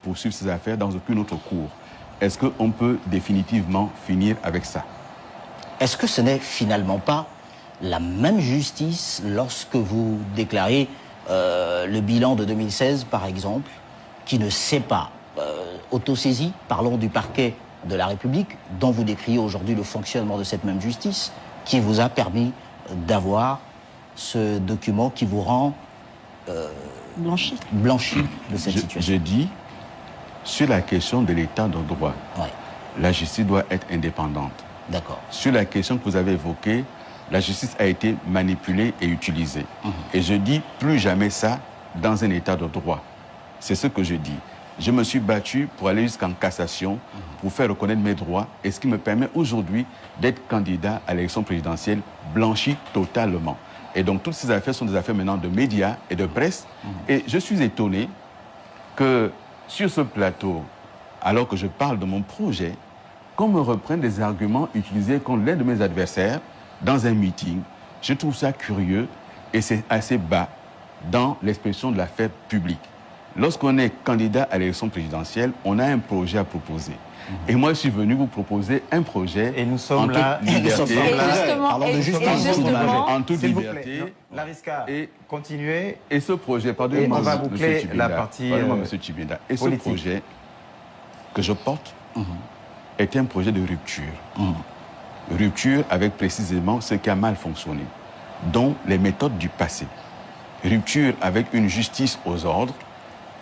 poursuivre ses affaires dans aucune autre cour. Est-ce qu'on peut définitivement finir avec ça? Est-ce que ce n'est finalement pas la même justice lorsque vous déclarez le bilan de 2016, par exemple, qui ne s'est pas autosaisi, parlons du parquet de la République, dont vous décriez aujourd'hui le fonctionnement de cette même justice, qui vous a permis d'avoir ce document qui vous rend blanchi de cette situation? Je dis, sur la question de l'état de droit, ouais. La justice doit être indépendante. D'accord. Sur la question que vous avez évoquée, la justice a été manipulée et utilisée. Et je dis plus jamais ça dans un état de droit. C'est ce que je dis. Je me suis battu pour aller jusqu'en cassation, pour faire reconnaître mes droits, et ce qui me permet aujourd'hui d'être candidat à l'élection présidentielle blanchi totalement. Et donc toutes ces affaires sont des affaires maintenant de médias et de presse. Et je suis étonné que sur ce plateau, alors que je parle de mon projet, qu'on me reprenne des arguments utilisés contre l'un de mes adversaires dans un meeting. Je trouve ça curieux et c'est assez bas dans l'expression de l'affaire publique. Lorsqu'on est candidat à l'élection présidentielle, on a un projet à proposer. Et moi, je suis venu vous proposer un projet et nous sommes là, en toute liberté. Lariska, continuez. Et ce projet, pardonnez-moi, on va boucler la partie. Pardonnez-moi, M. Tchibinda. Et ce projet que je porte est un projet de rupture. Rupture avec précisément ce qui a mal fonctionné, dont les méthodes du passé. Rupture avec une justice aux ordres.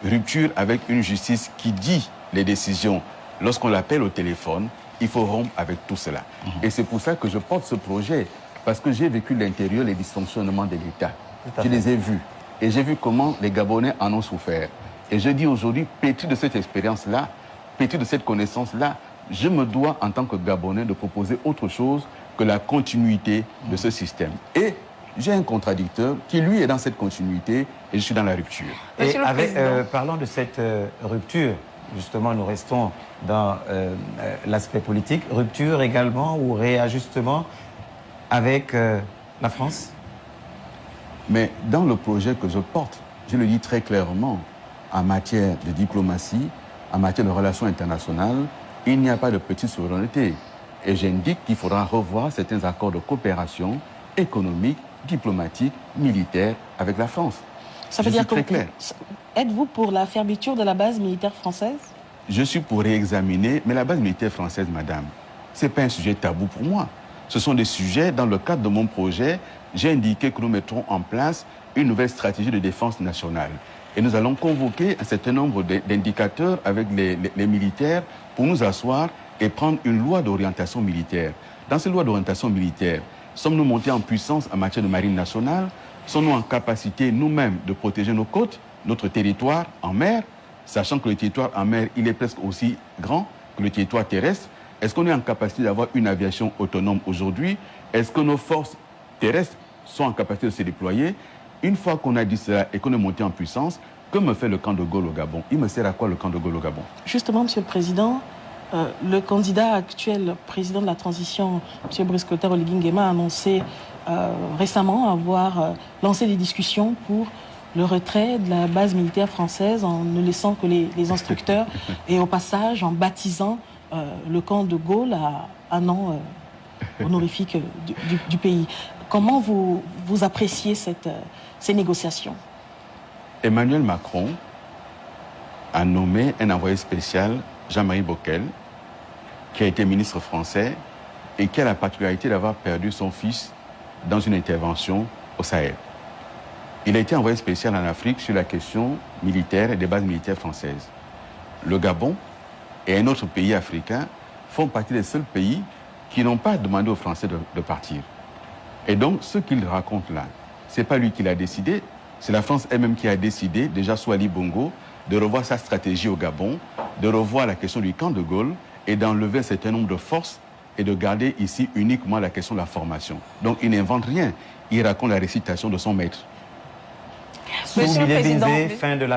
Rupture avec une justice qui dit les décisions. Lorsqu'on l'appelle au téléphone, il faut rompre avec tout cela. Et c'est pour ça que je porte ce projet, parce que j'ai vécu l'intérieur, les dysfonctionnements de l'État. Je les ai vus. Et j'ai vu comment les Gabonais en ont souffert. Et je dis aujourd'hui, pétri de cette expérience-là, pétri de cette connaissance-là, je me dois, en tant que Gabonais, de proposer autre chose que la continuité de ce système. Et j'ai un contradicteur qui, lui, est dans cette continuité et je suis dans la rupture. Et parlant de cette rupture, justement, nous restons dans l'aspect politique. Rupture également ou réajustement avec la France? Mais dans le projet que je porte, je le dis très clairement, en matière de diplomatie, en matière de relations internationales, il n'y a pas de petite souveraineté. Et j'indique qu'il faudra revoir certains accords de coopération économique, diplomatique, militaire avec la France. Ça veut dire que êtes-vous pour la fermeture de la base militaire française? Je suis pour réexaminer, mais la base militaire française, madame, ce n'est pas un sujet tabou pour moi. Ce sont des sujets, dans le cadre de mon projet, j'ai indiqué que nous mettrons en place une nouvelle stratégie de défense nationale. Et nous allons convoquer un certain nombre d'indicateurs avec les militaires pour nous asseoir et prendre une loi d'orientation militaire. Dans cette loi d'orientation militaire, sommes-nous montés en puissance en matière de marine nationale? Sommes-nous en capacité nous-mêmes de protéger nos côtes, notre territoire en mer, sachant que le territoire en mer, il est presque aussi grand que le territoire terrestre? Est-ce qu'on est en capacité d'avoir une aviation autonome aujourd'hui? Est-ce que nos forces terrestres sont en capacité de se déployer? Une fois qu'on a dit cela et qu'on est monté en puissance, que me fait le camp de Gaulle au Gabon? Il me sert à quoi le camp de Gaulle au Gabon? Justement, Monsieur le Président, le candidat actuel, président de la transition, M. Brice Clotaire Oligui Nguema, a annoncé récemment avoir lancé des discussions pour le retrait de la base militaire française en ne laissant que les instructeurs et au passage en baptisant le camp de Gaulle à un nom honorifique du pays. Comment vous appréciez ces négociations? Emmanuel Macron a nommé un envoyé spécial, Jean-Marie Bockel, qui a été ministre français et qui a la particularité d'avoir perdu son fils dans une intervention au Sahel. Il a été envoyé spécial en Afrique sur la question militaire et des bases militaires françaises. Le Gabon et un autre pays africain font partie des seuls pays qui n'ont pas demandé aux Français de partir. Et donc, ce qu'il raconte là, ce n'est pas lui qui l'a décidé, c'est la France elle-même qui a décidé, déjà sous Ali Bongo, de revoir sa stratégie au Gabon, de revoir la question du camp de Gaulle et d'enlever un certain nombre de forces et de garder ici uniquement la question de la formation. Donc, il n'invente rien, il raconte la récitation de son maître. Monsieur le Président, fin de la